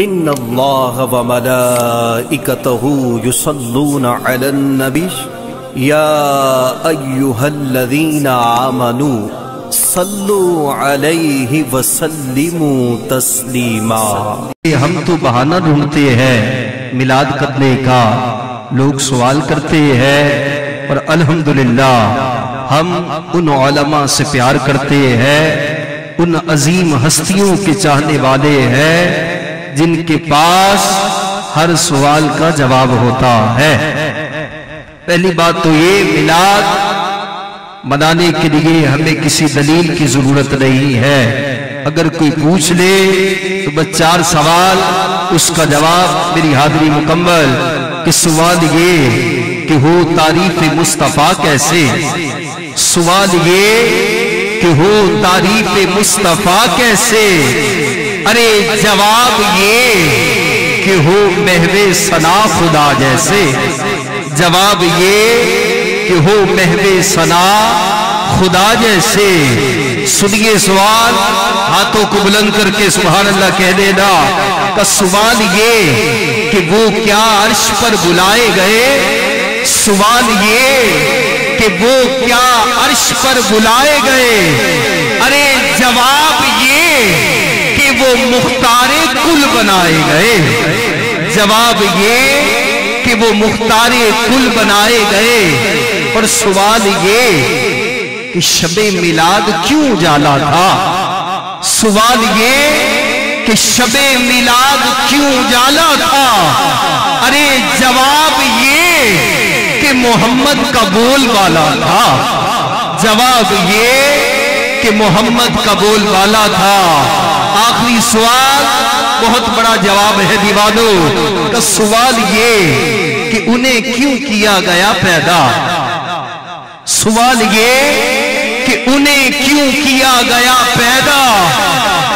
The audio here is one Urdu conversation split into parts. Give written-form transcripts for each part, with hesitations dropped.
ان اللہ وملائکتہ یصلون علی النبی یا ایہا الذین آمنوا صلوا علیہ وسلموا تسلیما۔ ہم تو بہانہ ڈھونڈتے ہیں میلاد کرنے کا، لوگ سوال کرتے ہیں، اور الحمدللہ ہم ان علماء سے پیار کرتے ہیں، ان عظیم ہستیوں کے چاہنے والے ہیں جن کے پاس ہر سوال کا جواب ہوتا ہے۔ پہلی بات تو یہ، میلاد منانے کے لیے ہمیں کسی دلیل کی ضرورت نہیں ہے۔ اگر کوئی پوچھ لے تو بس 4 سوال، اس کا جواب میری حاضری مکمل۔ کہ سوال یہ کہ ہو تعریف مصطفیٰ کیسے، سوال یہ کہ ہو تعریف مصطفیٰ کیسے، ارے جواب یہ کہ ہو محو ثنا خدا جیسے، جواب یہ کہ ہو محو ثنا خدا جیسے۔ سنیے سوال، ہاتھوں کو بلند کر کے سبحان اللہ کہہ دینا۔ کا سوال یہ کہ وہ کیا عرش پر بلائے گئے، سوال یہ کہ وہ کیا عرش پر بلائے گئے، ارے جواب یہ کہ وہ مختار کل بنائے گئے، جواب یہ کہ وہ مختار کل بنائے گئے۔ اور سوال یہ کہ شب میلاد کیوں اجالا تھا، سوال یہ کہ شب میلاد کیوں اجالا تھا، ارے جواب یہ کہ محمد کا بول بالا تھا، جواب یہ کہ محمد کا بول بالا تھا۔ آخری سوال بہت بڑا جواب ہے دیوانوں کا، سوال یہ کہ انہیں کیوں کیا گیا پیدا، سوال یہ کہ انہیں کیوں کیا گیا پیدا،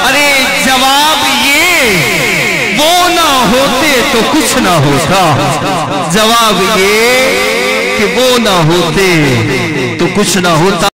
ارے جواب یہ وہ نہ ہوتے تو کچھ نہ ہوتا، جواب یہ کہ وہ نہ ہوتے تو کچھ نہ ہوتا۔